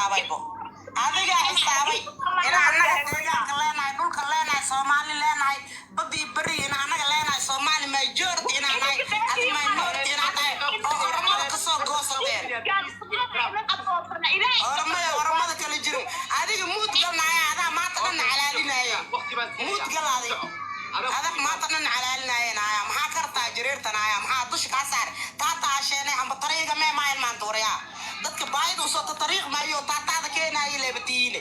حسابي بو هذا حسابي إن أنا تيجا كلنا دول كلنا سومالي لنا بدي بري إن أنا كلنا سومالي ما يجورت إن أنا هذا ما ينورت إن أنا أورما كسر قصدين أورما كل جرو هذه موت قلنا هذا ما تقلنا على لنا موت قل هذا ما تقلنا على لنا ما حكرت جريرتنا يا ما حدش كسر تاتا عشان عم بطريقة ما المنطوريا dadka baaydu soo tariiq maayo taataada keenay leebtiine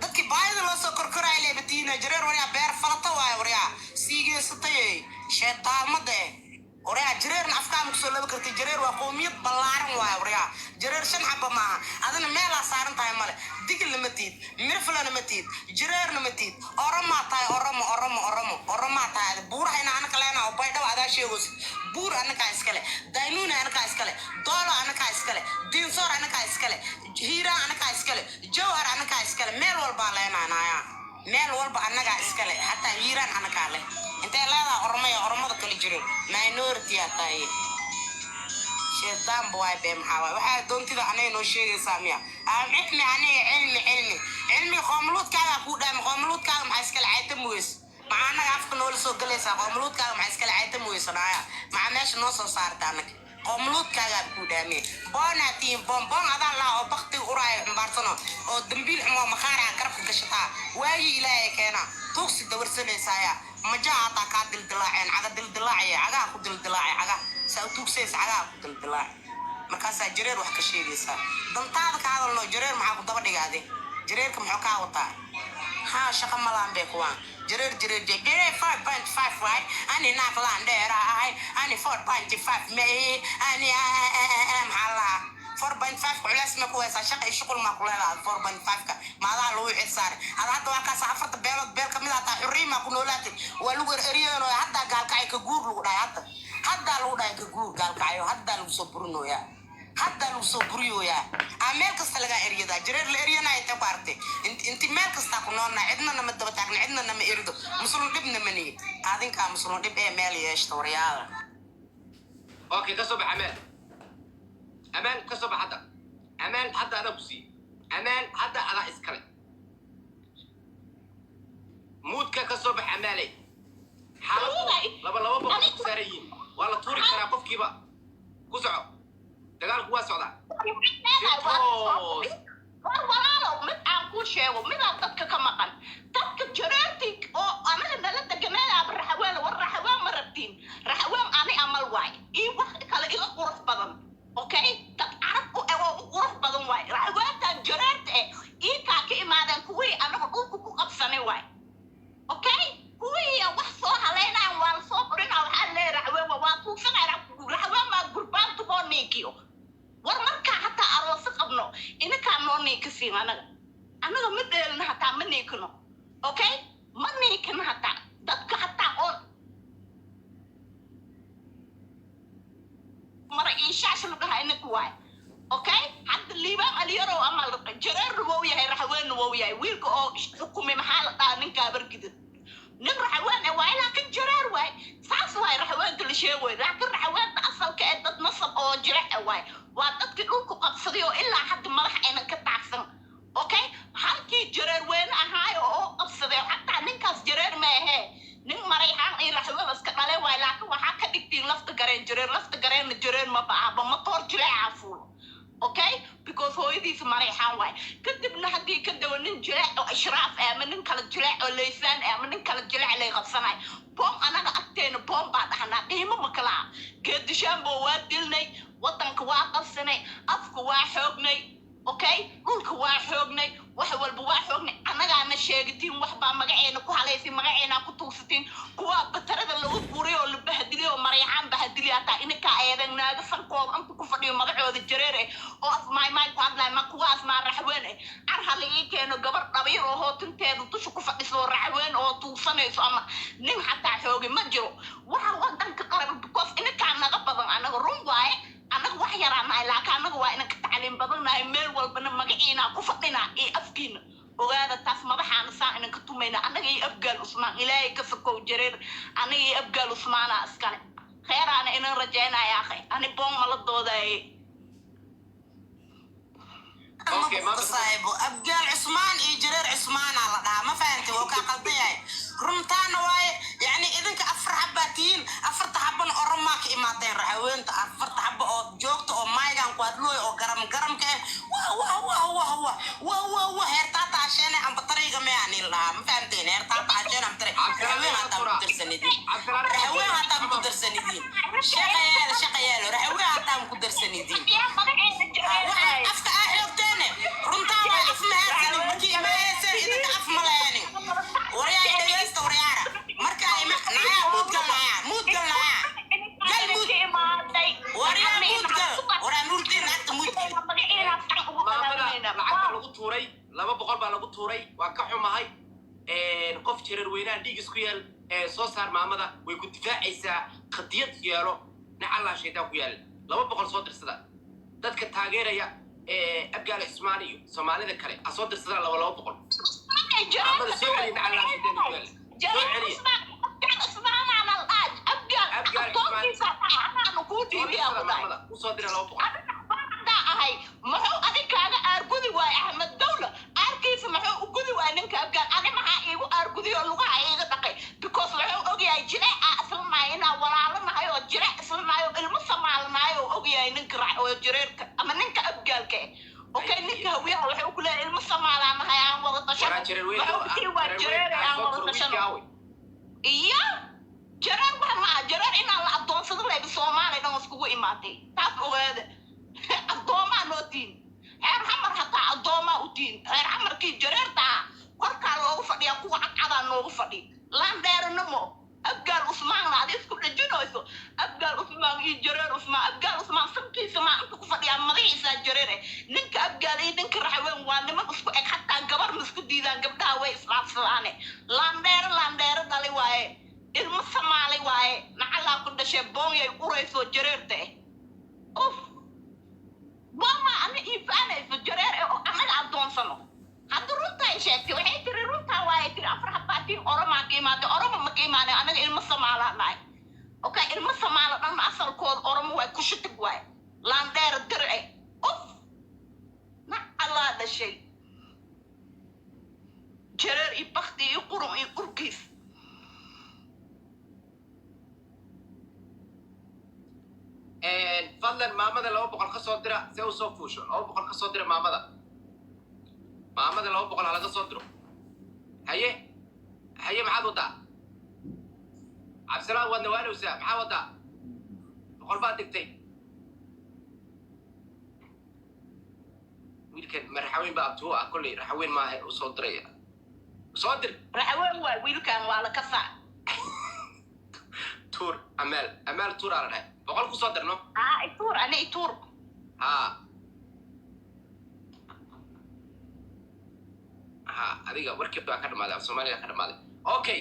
dadka baaydu la soo korkoray leebtiine jareer wariya beer falata waay wariya siigeysatay sheetaamade wariya jareer afkaan ku soo laba kartay jareer waa qoomiyad ballaaran waay wariya jareer shan xabba ma adana meel la saaran tahay male digil lama tiid mirflana ma tiid jareer lama tiid oroma tahay oroma tahay buuraha ina anaka leena oo baydhaba adaa sheegos buur anaka iskale daynuuna anaka iskale doolo anaka iskale dinsor anaka iskale hiira anaka iskale jawhar anaka iskale meel walba leenaanaya meel walba anaka iskale hatta hiiraan anaka le intee leeda oromada kala jiro minority tahay sheedaan boy bem hawa waxa doontida anay noo sheegaysaa miya cilmi anay cilmi qomluudkaaga ku dhaam qomluudkaaga ma iskale caytam wees معنا عفك نقول سو جلسة قملود كذا مع إسكال عيتم ويصنعها معناش نص صار تانك قملود كذا بودامي بانا تيم بام هذا لا أو بختي قراي مبارسنا أو دمبيل حمو مخارع كرف كشطا وهي إلهي كنا توكس دور سنة سايا مجا عطا كادل دلاعين عقا دل دلاعي عقا خد دلاعي عقا سو توكسيس عقا خد دلاعي مركز جرير وحكا شيء ليسا دمتاذك هذا لو جرير معاكو دبدي قادي جريركم حكا وطا ها شخم ملان بيكوان جرير 4.5 right أنا ناقلان دير أنا 4.5 مي أنا محلا 4.5 كل اسمه كويس عشان شغل ما كلها 4.5 ما ذا لو يحسر هذا توقع سافرت بيل كمية تحريم ما كنولاتي ولو إريانو حتى قال كاي كجور لو ده حتى لو ده كجور قال كايو حتى لو صبرنو يا حتى لو صبريو يا أمريكا استلقى إريدا جرير الإريانا يتبارتي انت أمريكا استقنونا عدنا نما دبتاقنا عدنا نما إردو مسلون دبنا مني هذين كان مسلون دب مالي يشتوريال اوكي كسب امان كسب حدا امان حدا انا بسي امان حدا انا اسكري مود كسب عمالي حالو لبا بقى ساريين ولا توري كرا قفكي بقى كسعو دغال كوا سودا walaalow mid aan ku sheego midaan dadka ka maqan dadka jareertig oo anaga nala deganaa raxawaan war raxawaan ma rabtiin raxawaan ani amal waay ii wax kale ila qurux badan okay dad arab oo qurux badan waay raxawaantan jareerta ii ka imaadaan kuwii anaga dhulku ku qabsanay waay okay kuwii wax soo haleynaan waan soo qorinaa waxa leeyahay raxawaan waa tuugsanay raxawaan ma gurbaan tubo neekiyo war marka hatta aroos qabno ina ka nooni ka siin anaga mideelna hatta ma neekno okay ma neekna hatta dadka hatta oo mara inshaasha laga hayna kuway okay hadda liibaan aliyaro amal jareer wuu yahay raxaween wuu yahay wiilka oo xukumay maxaa la dhaa ninka bargidid nin raxaween waa ila ka jareer waay saas waay raxaween kala sheegay laakiin raxaween asalka ee dad nasab oo jirac waay waa dadkii dhulku qabsaday oo ilaa hadda madax aynan ka taagsan okay halkii jareer weyn ahaay oo qabsaday hatta ninkaas jareer ma ahe nin marayhan ay raxaween iska dhalay waay laakiin waxa ka dhigtiin lafta gareen jareer ma baaba motor jirac afuul okay because hooyadiis marayhan waay kadibna hadii ka dawanin jirac oo ishraaf ama nin kala jirac oo leysaan ama nin kala jirac lay qabsanay boom anaga agteena boom baa dhahnaa qiimo ma kala geedishaan boo waa dilnay wadanka waa qabsanay afku waa xoognay okay dhulka waa xoognay wax walba waa xoognay anagaana sheegatiin wax baa magaceena ku haleysay magaceena ku tuugsatiin kuwa batarada lagu buuray oo la bahdilay oo marayaan bahdilay ata inka aydan naaga sankooda inta ku fadhiyo magacooda jareer oo af maay ku hadlay ma kuwaas ma raxween ar halii keeno gabar dhabiir oo hootinteedu tushu ku fadhiso raxween oo tuugsanayso ama nin hatta xoogi ma jiro waxa wadanka qaran because inka naga badan anaga run waay anaga wax yaraanay laakiin anaga waa inaan ka tacliin badanahay meel walbana magaciina ku fadhina ee afkiina ogaada taas madaxaana saa inaan ka tumayna anaga iyo afgaal usmaan ilaahay ka sokow jareer aniga iyo afgaal usmaana askale khayraana inaan rajaynaya akhay ani boon ma la dooday اوكي ما بس صاحبه أبقال عثمان إجرار عثمان على ده ما فهمت وكا قضية رمتان واي يعني إذا كأفر حباتين أفر تحبن أرماك إماتين رحوين أفر تحب أو جوكت أو مايغان قادلوي أو غرم كه واه هرتاتا عشان عم بطريقة ما يعني لا ما فهمتين هرتاتا عشان عم طريقة رحوين هتا مقدر سندين رحوين هتا مقدر سندين شقيال رحوين هتا مقدر سندين أفتا أحيوتيني رمتان واي أفما هاتني مكي ما يسر إذا كأف ملاياني وريا إدريست وريارا مركا نعيا موت قل نعيا قل موت وريا موت قل وريا نورتين نعت موت قل maamada lacag lagu tuuray 200 baa lagu tuuray waa ka xumahay qof jireer weynaan dhiig isku yeel soo saar maamada way ku difaacaysaa qadiyad yeelo nacala sheetaa ku yaal 200 soo dirsada dadka taageeraya abgaal Ismaani iyo Soomaalida kale soo dirsada 200 maamada soo celi nacala sheetaa ku yaal soo celi abgaal maamada u soo dira 200 ahay maxuu adinkaaga aargudi waay Ahmed Dawla aarkiisa maxuu u gudi waay ninka abgaan ani maxaa iigu aargudiyo lugaha iiga dhaqay because wuxuu ogyahay jireeca islamayna walaalanahay oo jireec islamaayo ilmo Soomaalinayo ogyahay ninka raac oo jireerka ama ninka abgaalka okay ninka hawiyaha wuxuu ku leeyahay ilmo Soomaalinahay aan wada tashan jireer aan wada tashan iyo jireer waxa ma jireer inaan la adoonsado leeyahay Soomaaliya dhan iskugu imaatay taas ogeeda الضوما نودين هر حمر حتى الضوما ودين هر حمر كي جريرتا كلكا لوغو فدي كو عقدا لوغو فدي لان دير نمو ابقال عثمان عادي اسكو دجنويسو ابقال عثمان اي جرير عثمان ابقال عثمان سمتي سما انت كو فدي مديسا جريره نينك ابقال اي دنك رحوين وان نما اسكو اك حتى غبر مسكو ديدان غبدا وي اسلام سلانه لان دير دالي واي ilmo Soomaali waaye nacala ku dhashay boonyay urayso jariirta of wama ana ifaana isu jareer oo anaga adoonsano hadda runta ay sheegtay waxay tiri runta waaye tiri afar habaatiin oroma ma qiimaade anaga ilmo Soomaaliyeed okay ilmo Soomaaliyeed dhan asalkood oromo way ku shitib waaye landeer dirci of nacala dhashay jareer i bakti i qurum i urkiis fadlan maamada 200 ka soo dira si uu soo fuusho 200 ka soo dira maamada 200 laga soo diro haye maxaad wadaa cabsalaam wadna waalowsa maxaa wadaa boqol baad digtay wiilkan marxaweyn baa tuu kulli raxaweyn ma u soo diraya soo dir raxaweyn waa wiilkan waa la ka saa tuur amaal tuur aan dhahay boqol ku soo dirno tuur ani tuur adiga warkii baa ka dhamaaday Soomaaliya ka dhamaaday okay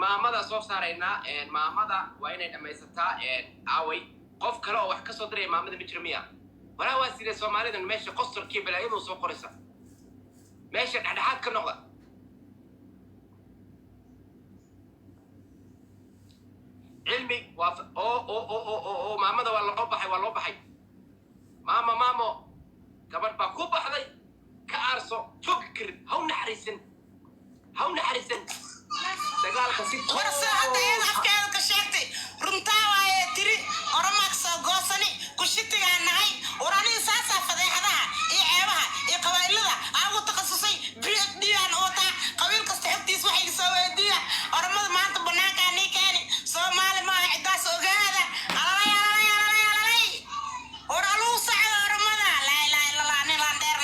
maamada soo saarayna maamada waa inay dhamaysataa aaway qof kale oo wax ka soo diray maamada mijramiya walaa waa sidee Soomaalida meesha qostorkii balaayadu soo qoraysa meesha dhexdhexaad ka noqda علمي او مامada waa loo baxay maamo gabadh baa ku baxday ka aarso fikir haw naxariisan dagaalka si warsa hadda ay afkeeda ka sheegtay runta waaye tiri oromax goosani ku shitigaanahay orani saasa fadeexadaha iyo ceebaha iyo qabaylada aagu takhasusay PhD aan wata qabiil kasta xigtiis waxay soo weydiiya oromada maanta banaanka ani keeni Soomaali ma cidaas ogaada alalay oralu sacada oromada la ilaha illallah ni landeer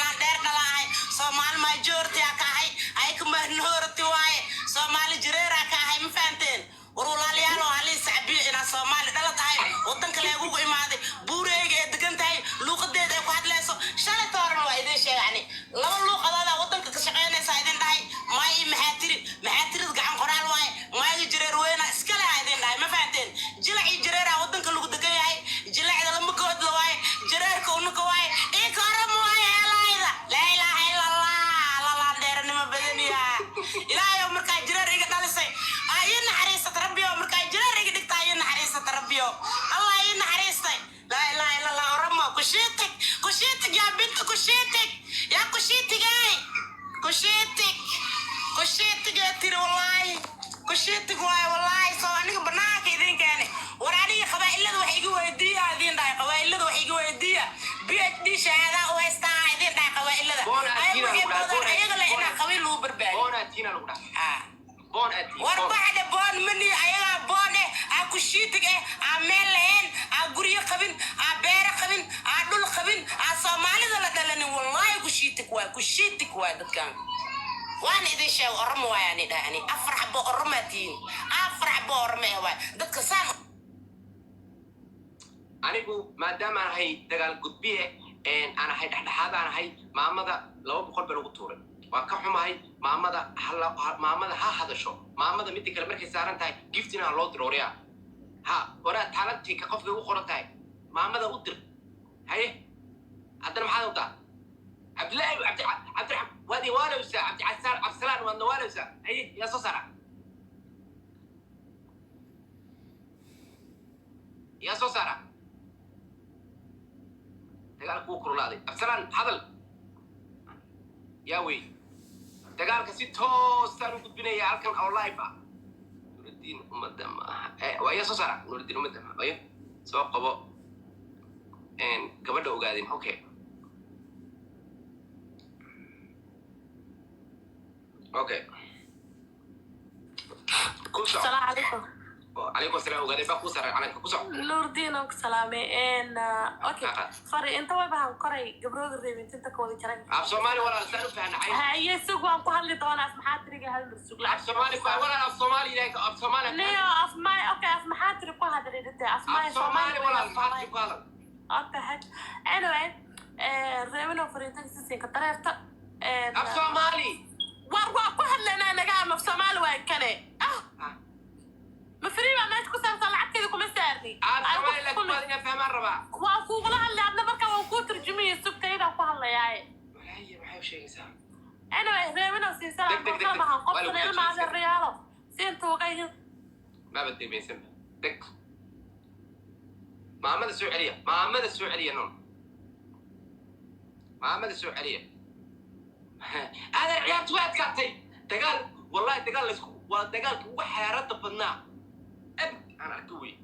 dhalahay Soomaali majority ka ahay ay kuma noorti waaye Soomaali jireera ka ahay ma fahanteen warulaaliyaal oo hali sacbiyo ina Soomaali dhala tahay wadan kale ugu imaaday buureeyga ee degan tahay luuqadeeda ay ku hadlayso shalay tooran waa idin sheegani laba luuqadada wadanka ka shaqeynaysa idin dhahay may maxaatirid gacan qoraal waaye may jireer weena iska leh idin dhahay ma fahanteen jilaci jireera wadanka lagu degan yahay jilacda lama good la waaye jireerka unuka waaye ee karam waaye helayda la ilaha illallah la dheernimo badaniya ilaahay markaa jireer iga dhalisay ayna xariisat rabbiyo markaa jireer iga dhigta ayna xariisat rabbiyo allah ayna xariistay la ilaha illallah ramo ku sheetay ya bintu ku كشيتك ترى والله كشيتك والله صوانيك بناك إذن كان وراني قبائل ذو حيجوا وديا إذن ده قبائل ذو حيجوا وديا بيدي شهادة ويستا إذن ده قبائل ذا أي محبوب أيقلا إنا قبيل لو بربان بونا تينا لودا بون أتي وربعد بون مني أيقلا بون كشيتك عملين عقرية قبين عبير قبين عدل قبين عصامالي ذا لدلني والله كشيتك واحد كان وأنا إذا شيء أرمى يعني ده يعني أفرح بأرمتين أفرح بأرمى واي ده كسان anigu maadaama aan ahay dagaal gudbiye aan ahay dhexdhexaad aan ahay maamada 200 baa lagu tuuray waan ka xumahay maamada ha hadasho maamada mid kale markay saaran tahay giftina loo dirooriya ha wara talantii ka qofka ugu qoran tahay maamada u dir haye haddana maxaad u taa عبد الرحمن وادي والوسا عبد السلام وانا والوسا اي يا صوصرة يا صوصرة تقال كوكرو لادي عبد السلام حضل يا وي تقال كسيتو ستانو قد بني يا عالكم او لايفا نور الدين امدام ويا صوصرة نور الدين امدام ايوه سواء قبو قبل دو قاعدين اوكي اوكي السلام عليكم. عليكم السلام وغادي بقى كوسر عليك كوسر نور دينك سلامي ان اوكي فري انت وين قري قبرود الريبنت انت كودي جرى عب سومالي ولا استعرف فهنا عين هي سوق وان كحلي دونا اسمحات ريغا هل السوق عب سومالي ولا عب سومالي ليك عب سومالي نيو اسماي اوكي اسمحات ريكو هذا ريدتي اسماي عب سومالي ولا الفاتي قال اوكي هاد anyway ريبنو فريتك سيسين كتريفتا عب سومالي waa ku hadlaynaa naga ama Soomaali waa kale ma firiba ma isku saarta lacagteeda kuma saarni Soomaali la kuma ina fahmaan raba waa ku qala hadlay adna marka waa ku tarjumiye sugtayda ku hadlayay waxay sheegaysaa anyway reebina si salaam qofka ma han qofka ilma hada riyaalo siintu qeyh ma badii baysan dak maamada Soomaaliya non maamada Soomaaliya هذا العيال توات كاتي دجال والله دجال لسكو ودجال هو حيرات بدنا أنا أقوي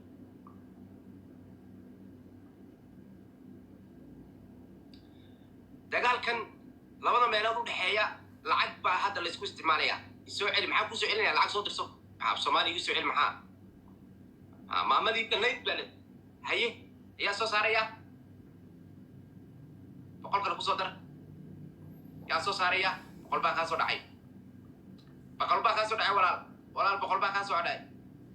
دجال كان لو أنا ميلاد الحياة العقبة هذا اللي سكو استعمالية يسوي علم معاه كوسو علم العكس صوت الصوت عب سومالي يسوي علم معاه ما مدي تنيت بلد هي يا سوساريا فقول كنا كوسو در يا سوساريا بقول بقى كاسو دعي بقول بقى كاسو دعي ولا بقول بقى كاسو دعي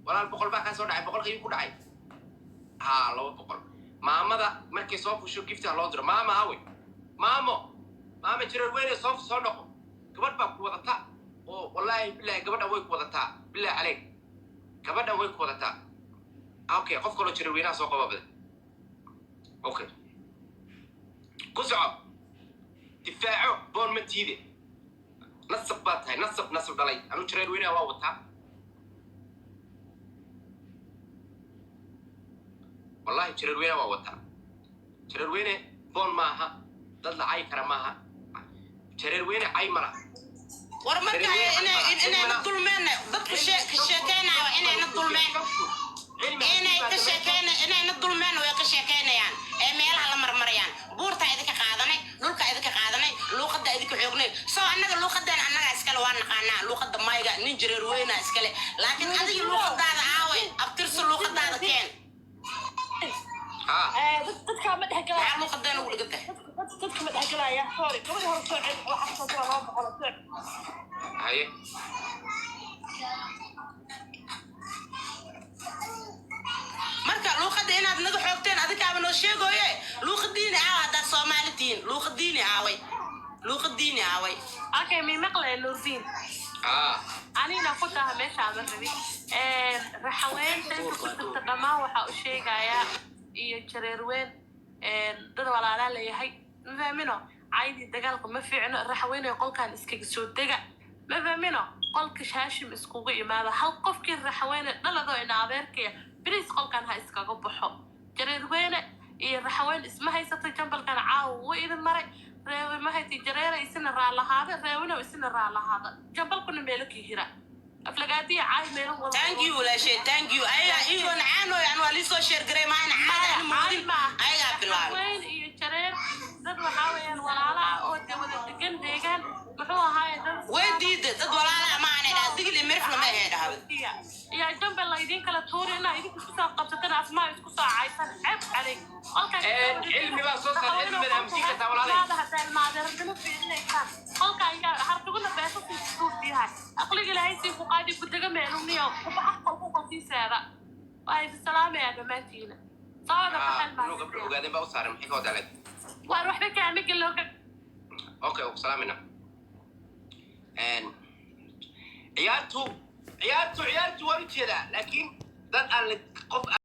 ولا بقول بقى كاسو دعي بقول كيف دعي ها لو بقول ماما ده مركي صوف وشو كيف تعلو در ماما هاوي ماما جرر وين صوف صندوق قبل بقى وضعتها والله بالله قبل أويك وضعتها بالله عليك قبل أويك وضعتها أوكي قف كله جرر وين سوق بابده أوكي كسعة دفاعه بون من تيدي نصب باتها نصب دلي أنا جرر وين وضعتها والله جرر وين وضعتها جرر وين بون معها ضل عاي كرمها جرر وين عاي مرة ورمك إن الظلمين ضد الشيكين إن الظلمين إن الظلمين ويكشيكين يعني ميل على مرمريان بورتا إذا كقادني لوكا إذا كقادني لوقد إذا كحيقني سو أنا لوقد أنا إسكال وانا قانا لوقد ما يجا نجري روينا إسكال لكن هذا لوقد هذا عاوي أبترسل لوقد هذا كين dadka ma dhaxgalay maxaa loo qadaan ugu dhigtay dadka ma dhaxgalay sorry gabadha hor soo cid waxa soo soo loo boqol haye marka luuqada inaad naga xoogteen adika ama noo sheegoye luuqadiina hada Soomaalitiin luuqadiina aaway okay mi maqlay Nurdin anina ku tahay meesha aan rabi raxaweynta ku dhamaa waxa uu sheegayaa iyo jareerweyn dad walaalaha leeyahay maamino عايدي دجالك ما في عنا رحوين يقول كان إسكيك سود دجا ما فهمنا قال كشاشم إسكوجي ماذا هل قف كين رحوين لا ذو إن عبرك بريس قال كان هاي إسكاجو بحو جرير وين الرحوين اسمها يسطي جنب كان عاو وإذا مرة reewe ma hayti jareera isna raalahaada reewna isna raalahaada jambal kuna meelki hira aflagaadi caay meelo wada thank you la shay thank you aya iyo naano yani wali soo share garay ma ana caada moodin ayaga bilaal weyn iyo jareer dad waxa weeyaan walaala oo dawada degan deegan wuxuu ahaay dad wadiida dad walaala ma ana digli mirfna ma heedahay يا جنب الله يدين كلا توري أنا يدين كسر قبضتنا أسماء كسر عايزة عيب عليك. علمي بقى صوص علمي من أمسيك تعال عليه. هذا حتى المعذرة رجنا في إنك كان. كان هرتقولنا بس في السوق فيها. أقولك اللي هاي سيف وقاعد يبدأ معلومية وبحق حقوق في سعر. وهاي السلامة يا جماعتنا. صار هذا حل ما. وقاعدين بقى صار محيك وده عليك. وأروح بك أعمل كله. أوكي وسلامنا. عيالته ورد كذا لكن ده قال قف